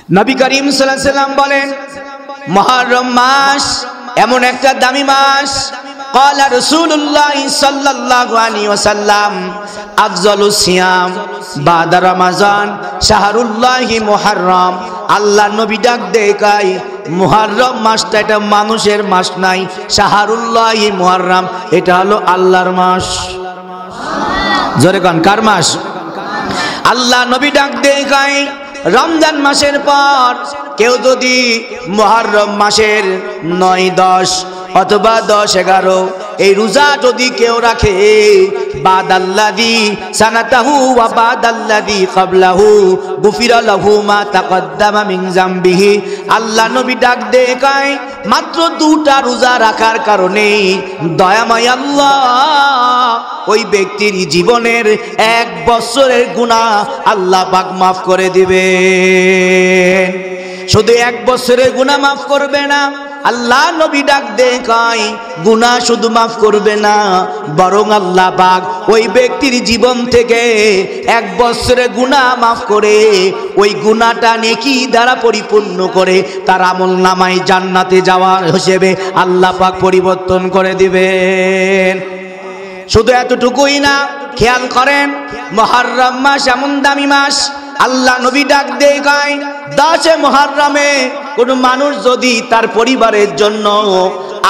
নবী করিম সাল্লাল্লাহু আলাইহি ওয়াসাল্লাম বলেন, মুহররম মাস এমন একটা দামি মাস। ক্বালা রাসূলুল্লাহ সাল্লাল্লাহু আলাইহি ওয়াসাল্লাম, আফজালুস সিয়াম বাদা রমাজান শাহরুল্লাহি মুহররম। আল্লাহ নবী ডাক দেয়, মুহররম মাসটা এটা মানুষের মাস নাই, শাহরুল্লাহি মুহররম এটা হলো আল্লাহর মাস। জোরে কোন কার মাস? আল্লাহ নবী ডাক দেয়, রমজান মাসের পর কেউ যদি মুহররম মাসের 9, 10 অথবা 10, 11 এই রোজা যদি কেউ রাখে, বাদাল্লাযী সানাতাহু ওয়া বাদাল্লাযী ক্বাবলাহু গুফিরা লাহু মা তাকদ্দামা মিন যামবিহি। আল্লাহ নবী ডাক দেয়, মাত্র 2টা রোজা রাখার কারণে দয়াময় আল্লাহ ওই ব্যক্তির জীবনের 1 বছরের গুনাহ আল্লাহ পাক মাফ করে দিবেন। শুধু 1 বছরের গুনাহ মাফ করবে না, আল্লাহ নবী ডাক দেয়, গুনাহ শুধু মাফ করবে না, বরং আল্লাহ পাক ওই ব্যক্তির জীবন থেকে 1 বছরের গুনাহ মাফ করে ওই গুনাহটা নেকি দ্বারা পরিপূর্ণ করে তার আমলনামায় জান্নাতে যাওয়ার হিসেবে আল্লাহ পাক পরিবর্তন করে দিবেন। শুধু এতটুকুই না, খেয়াল করেন, মুহররম মাস এমন দামি মাস। আল্লাহ নবী ডাক দেয়, 10 মুহররমে কোন মানুষ যদি তার পরিবারের জন্য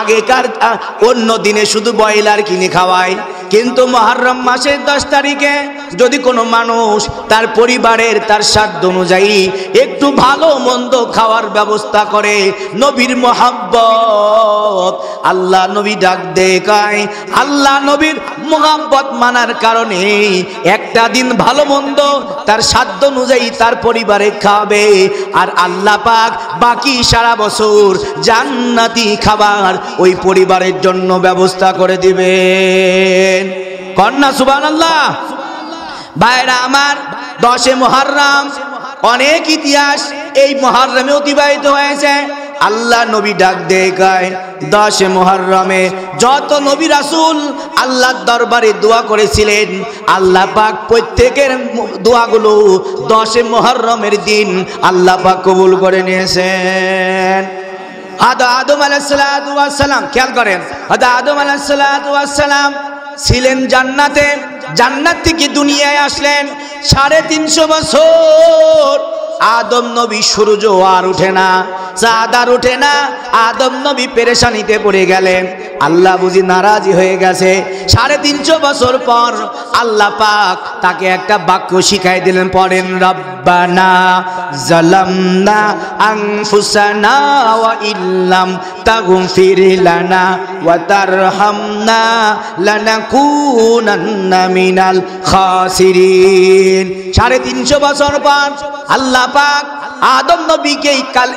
আগেকার অন্য দিনে শুধু ব্রয়লার কিনে খাওয়ায়, কিন্তু মুহররম মাসের 10 তারিখে যদি কোনো মানুষ তার পরিবারের তার সাধ্য অনুযায়ী একটু ভালো মন্দ খাওয়ার ব্যবস্থা করে, নবীর মহব্বত, আল্লাহ নবী ডাক দেয়, আল্লাহ নবীর মহব্বত মানার কারণে একটা দিন ভালো মন্দ তার সাধ্য অনুযায়ী তার পরিবারে খাবে, আর আল্লাহ পাক বাকি সারা বছর জান্নাতি খাবার ওই পরিবারের জন্য ব্যবস্থা করে দিবেন। কন্যা সুবহানাল্লাহ। ভাইরা আমার, 10 মুহররম অনেক ইতিহাস এই মুহররমে অতিবাহিত হয়েছে। আল্লাহ নবী ডাক দেয়, 10 মুহররমে যত নবী রাসূল আল্লাহর দরবারে দোয়া করেছিলেন, আল্লাহ পাক প্রত্যেকের দোয়াগুলো 10 মুহররমের দিন আল্লাহ পাক কবুল করে নিয়েছেন। আদম আলাইহিস সালাতু ওয়াস সালাম, খেয়াল করেন, আদম আলাইহিস সালাতু ওয়াস সালাম ছিলেন জান্নাতে, জান্নাত থেকে দুনিয়ায় আসলেন 350 বছর। আদম নবী সূর্য আর ওঠে না, চাঁদ আর ওঠে না, আদম নবী পেরেশানিতে পড়ে গেলেন। আল্লাহ বুঝি নারাজি হয়ে গেছে। 350 বছর পর আল্লাহ পাক তাকে একটা বাক্য শিখাই দিলেন, পড়েন, রব্বানা যালামনা আনফুসানা ওয়া ইল্লাম তাগফির লানা ওয়া তারহামনা লানাকুনান্না মিনাল খাসিরিন। 350 বছর পর আল্লাহ পাক আদম নবীকে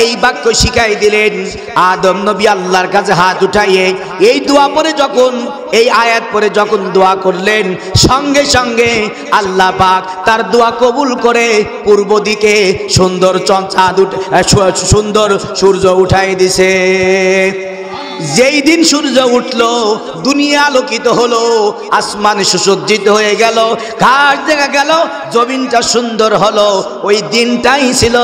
এই বাক্য শিখাই দিলেন। আদম নবী আল্লাহর কাছে হাত উঠাইয়ে এই দোয়া পড়ে যখন, এই আয়াত পড়ে যখন দোয়া করলেন, সঙ্গে সঙ্গে আল্লাহ পাক তার দোয়া কবুল করে পূর্ব দিকে সুন্দর চাঁদ সুন্দর সূর্য উঠাই দিছে। যেই দিন সূর্য উঠলো, দুনিয়া আলোকিত হলো, আসমান সুসজ্জিত হয়ে গেল, ঘাস দেখা গেল, জমিনটা সুন্দর হলো, ওই দিনটাই ছিল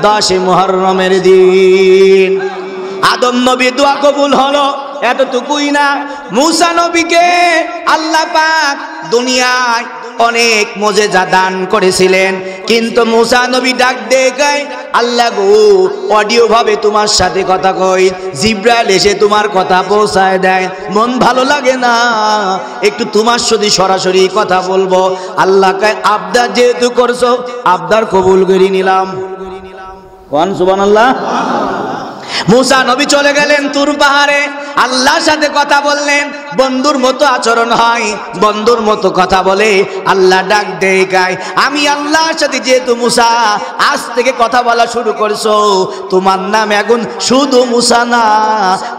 10 মুহররমের দিন। আদম নবী দোয়া কবুল হলো। এতটুকুই না, মূসা নবীকে আল্লাহ পাক দুনিয়ায় অনেক মুজিজা দান করেছিলেন, কিন্তু মূসা নবী ডাক দেয়, আল্লাহ গো, অডিও ভাবে তোমার সাথে কথা কই, জিব্রাইল এসে তোমার কথা পৌঁছায় দেয়, মন ভালো লাগে না, একটু তোমার সাথে সরাসরি কথা বলবো। আল্লাহ কয়, আবদার যেহেতু করছো, আবদার কবুল করে নিলাম। সুবহানাল্লাহ। মূসা নবী চলে গেলেন তুর পাহাড়ে, আল্লাহর সাথে কথা বললেন, বন্ধুর মতো আচরণ হয়, বন্ধুর মতো কথা বলে। আল্লাহ ডাক দেয়, আমি আল্লাহর সাথে যেহেতু মূসা আজ থেকে কথা বলা শুরু করছো, তোমার নাম এখন শুধু মূসা না,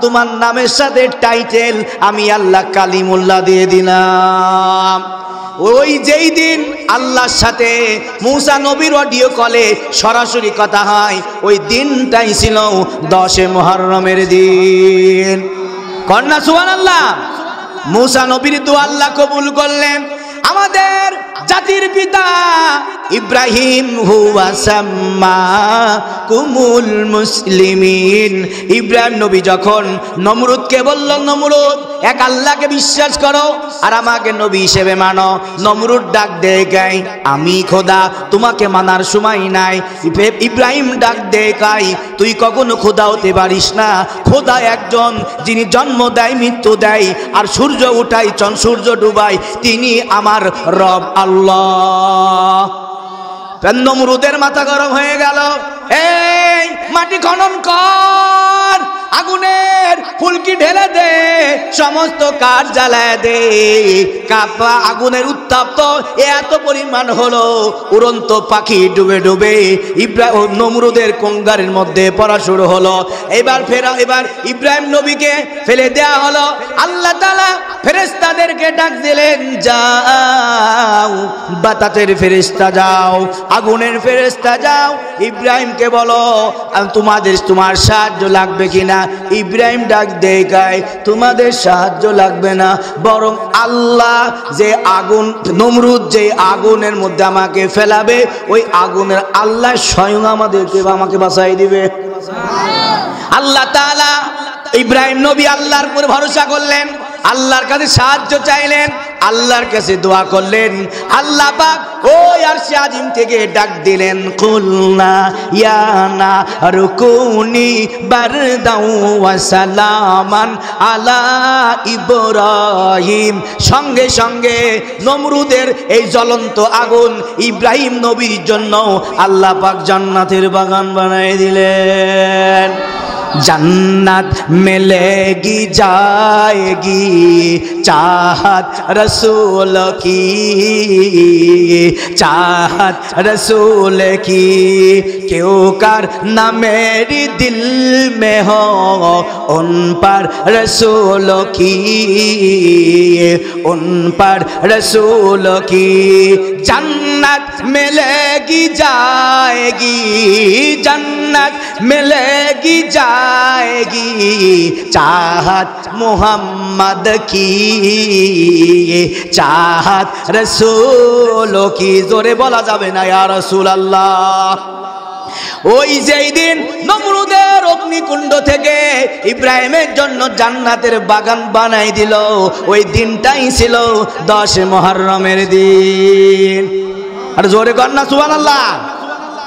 তোমার নামের সাথে টাইটেল আমি আল্লাহ কালিমুল্লাহ দিয়ে দিলাম। ওই যেই দিন আল্লাহর সাথে মূসা নবীর অডিও কলে সরাসরি কথা হয়, ওই দিনটাই ছিল 10 মুহররমের দিন। কন্যা সুবহানাল্লাহ। মূসা নবীর দোয়া আল্লাহ কবুল করলেন। আমাদের জাতির পিতা ইব্রাহিম হুয়া সাম্মাকুমুল মুসলিমিন। ইব্রাহিম নবী যখন নমরুদকে বলল, নমরুদ এক আল্লাহকে বিশ্বাস করো আর আমাকে নবী হিসেবে মানো, নমরুদ ডাক দেয় গাই আমি খোদা, তোমাকে মানার সময় নাই। ইব্রাহিম ডাক দেয় গাই তুই কখনো খোদা হতে পারিস না, খোদা একজন যিনি জন্ম দেয় মৃত্যু দেয় আর সূর্য উঠায় সূর্য ডুবায়, তিনি আমার রব আল্লাহ। নমরুদের মাথা গরম হয়ে গেল, এই মাটি খনন কর, আগুনের ফুলকি ঢেলে দে, সমস্ত কাঠ জ্বালায় দে। কাপা আগুনের উত্তাপ্ত এত পরিমাণ হলো, উড়ন্ত পাখি ডুবে ডুবে ইব্রাহিম নমরুদের কঙ্গারের মধ্যে পড়া শুরু হলো। এবার ইব্রাহিম নবীকে ফেলে দেয়া হলো। আল্লাহ তাআলা ফেরেশতাদেরকে ডাক দিলেন, যাও বাতাসের ফেরেশতা যাও, আগুনের ফেরেশতা যাও, ইব্রাহিমকে বলো তোমার সাহায্য লাগবে কিনা। ইব্রাহিম ডাক দেয় গায় তোমাদের সাহায্য লাগবে না, বরং আল্লাহ যে আগুন নমরুদ যে আগুনের মধ্যে আমাকে ফেলাবে, ওই আগুনের আল্লাহ স্বয়ং আমাকে বাঁচাই দিবে। আল্লাহ তাআলা ইব্রাহিম নবী আল্লাহর উপর ভরসা করলেন, আল্লাহর কাছে সাহায্য চাইলেন, আল্লাহর কাছে দোয়া করলেন। আল্লাহ পাক ওই আরশে আজিম থেকে ডাক দিলেন, কুলনা ইয়া নারকুনি বারদাও ওয়া সালামান আলা ইব্রাহিম। সঙ্গে সঙ্গে নমরুদের এই জ্বলন্ত আগুন ইব্রাহিম নবীর জন্য আল্লাহ পাক জান্নাতের বাগান বানায় দিলেন। जन्नत मिलेगी जाएगी चाहत रसूल की, चाहत रसूल की, क्यों कर न मेरी दिल में हो उन पर रसूल की, उन पर रसूल की। जन्नत मिलेगी जाएगी, जन्नत मिलेगी जाएगी चाहत मोहम्मद की, चाहत रसूलों की। जोरे बोला जाबे ना या रसूल अल्लाह। ওই যেই দিন নমরুদের অগ্নিকুণ্ড থেকে ইব্রাহিমের জন্য জান্নাতের বাগান বানাই দিল, ওই দিনটাই ছিল 10 মুহররমের দিন। আর জোরে কর না সুবহানাল্লাহ।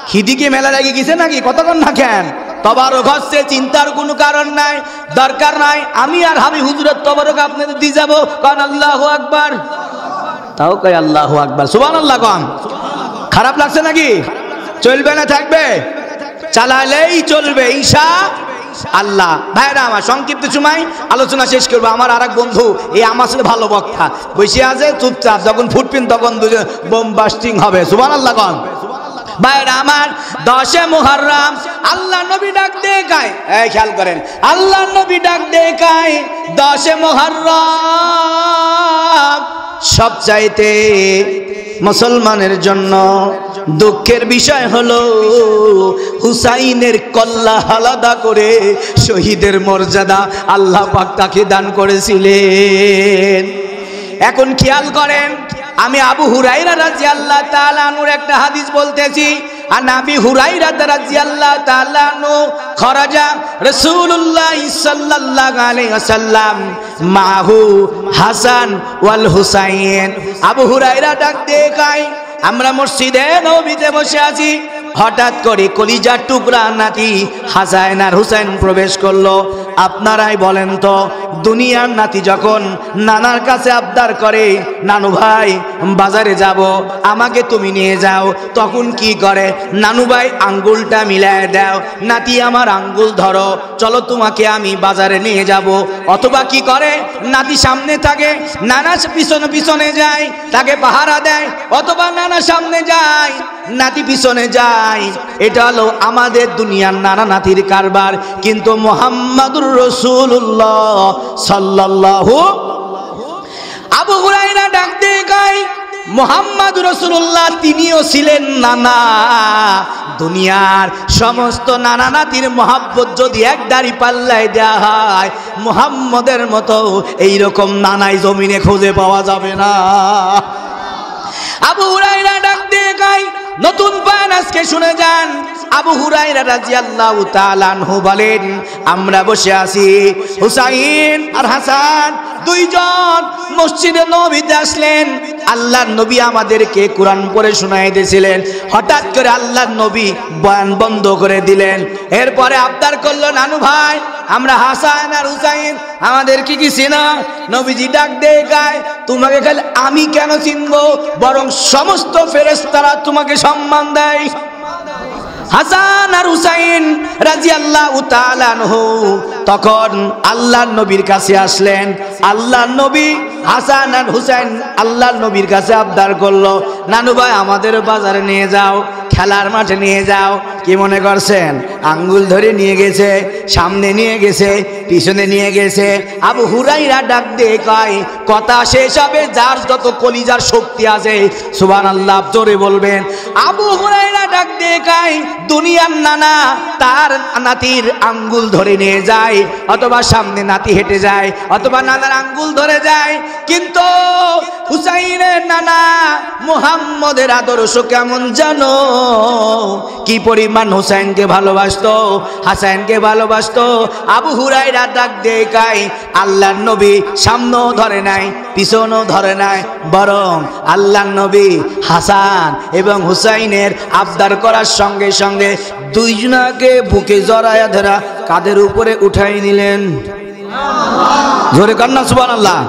খিদিকে মেলা লেগে গেছে নাকি? কতক্ষণ না কেন তবারক হচ্ছে, চিন্তার কোনো কারণ নাই, দরকার নাই। আমি আর হাবি হুজুরের তবারক আপনাদের দিয়ে যাবো, কারণ আল্লাহু আকবার, তাও কয় আল্লাহু আকবার, সুবহানাল্লাহ কম। খারাপ লাগছে নাকি? চলবে না থাকবে? চালালেই চলবে ইনশাআল্লাহ। ভাইরা আমার, সংক্ষিপ্ত সময় আলোচনা শেষ করবো। আমার আরেক বন্ধু এই আমার সাথে ভালো বক্তা বসে আছে চুপচাপ, যখন ফুটপিন তখন দুজন বোম বাস্টিং হবে। সুবহানাল্লাহ কম। ভাইরা আমার, 10 মুহররম আল্লাহ নবী ডাক দিয়ে গায়, এই খেয়াল করেন, আল্লাহ নবী ডাক দিয়ে গায় 10 মুহররম সবচাইতে মুসলমানের জন্য দুঃখের বিষয় হলো হুসাইনের কল্লা আলাদা করে শহীদের মর্যাদা আল্লাহ পাক তাকে দান করেছিলেন। এখন খেয়াল করেন, আমি আবু হুরায়রা রাদিয়াল্লাহু তাআলা আনহুর একটা হাদিস বলতেছি। আর আবি হুরায়রা রাদিয়াল্লাহু তাআলা আনহু খরাজা রাসূলুল্লাহ সাল্লাল্লাহু আলাইহি ওয়াসাল্লাম মাহু হাসান ওয়াল হুসাইন। আবু হুরায়রা ডাক দিয়ে কয়, আমরা মসজিদে নববীতে বসে আছি, হঠাৎ করে কলিজার টুকরা নাতি হাসান আর হুসাইন প্রবেশ করলো। আপনারাই বলেন তো, দুনিয়ার নাতি যখন নানার কাছে আবদার করে, নানু ভাই বাজারে যাব, আমাকে তুমি নিয়ে যাও, তখন কি করে? নানু ভাই আঙ্গুলটা মিলায় দাও, নাতি আমার আঙ্গুল ধরো, চলো তোমাকে আমি বাজারে নিয়ে যাব। অথবা কি করে? নাতি সামনে থাকে, নানা পিছনে পিছনে যায়, তাকে পাহারা দেয়। অথবা নানা সামনে যায়, নাতি পিছনে যায়। এটা হলো আমাদের দুনিয়ার নানা নাতির কারবার। কিন্তু মুহাম্মাদুর রাসূলুল্লাহ সাল্লাল্লাহু, আবু হুরায়রা ডাক দিয়ে কয়, মুহাম্মাদুর রাসূলুল্লাহ তিনিও ছিলেন নানা। দুনিয়ার সমস্ত নানা নাতির মহব্বত যদি এক দাড়ি পাল্লায় দেয়া হয়, মুহাম্মদের মতো এইরকম নানাই জমিনে খুঁজে পাওয়া যাবে না। আবু হুরায়রা ডাক দিয়ে কয়, নতুন বয়ান আজকে শুনে যান। আবু হুরায়রা রাদিয়াল্লাহু তাআলা আনহু বলেন, আমরা বসে আছি, হুসাইন আর হাসান দুইজন মসজিদে নববীতে আসলেন। আল্লাহর নবী আমাদেরকে কোরআন পড়ে শোনায় দিয়েছিলেন। হঠাৎ করে আল্লাহর নবী বয়ান বন্ধ করে দিলেন। এরপরে আবদার করলো, নানু ভাই, আমরা হাসান আর হুসাইন, আমাদের কি চিনা? নবীজি ডাক দিয়ে গায়, তোমাকে খালি আমি কেন চিনবো, বরং সমস্ত ফেরেশতারা তোমাকে সম্মান দেয়। হাসান আর হুসাইন রাদিয়াল্লাহু তাআলা আনহু তখন আল্লাহর নবীর কাছে আসলেন। আল্লাহর নবী হাসান আর হুসাইন আল্লাহর নবীর কাছে আবদার করলো, নানু ভাই আমাদের বাজারে নিয়ে যাও, খেলার মাঠে নিয়ে যাও। কি মনে করছেন আঙ্গুল ধরে নিয়ে গেছে, সামনে নিয়ে গেছে, পিছনে নিয়ে গেছে। আবু হুরায়রা ডাক দিয়ে কয়, কথা শেষ হবে যার যত কলিজার শক্তি আছে সুবহানাল্লাহ জোরে বলবেন। আবু হুরায়রা ডাক দিয়ে কয়, দুনিয়ার নানা তার নাতির আঙ্গুল ধরে নিয়ে যায়, অথবা সামনে নাতি হেঁটে যায়, অথবা নানার আঙ্গুল ধরে যায়, কিন্তু হুসাইনের নানা মুহাম্মদের আদর্শ কেমন জানো? কি পরিমাণ হুসাইনকে ভালোবাসতো, হাসানকে ভালোবাসতো। আবু হুরায়রা ডাক দিয়ে কয়, আল্লাহর নবী সামনেও ধরে নাই, পিছনেও ধরে নাই, বরং আল্লাহর নবী হাসান এবং হুসাইনের আবদার করার সঙ্গে সঙ্গে দুইজনাকে বুকে জড়ায়া ধরা কাঁধের উপরে উঠাই নিলেন। জোরে কান্না সুবহানাল্লাহ।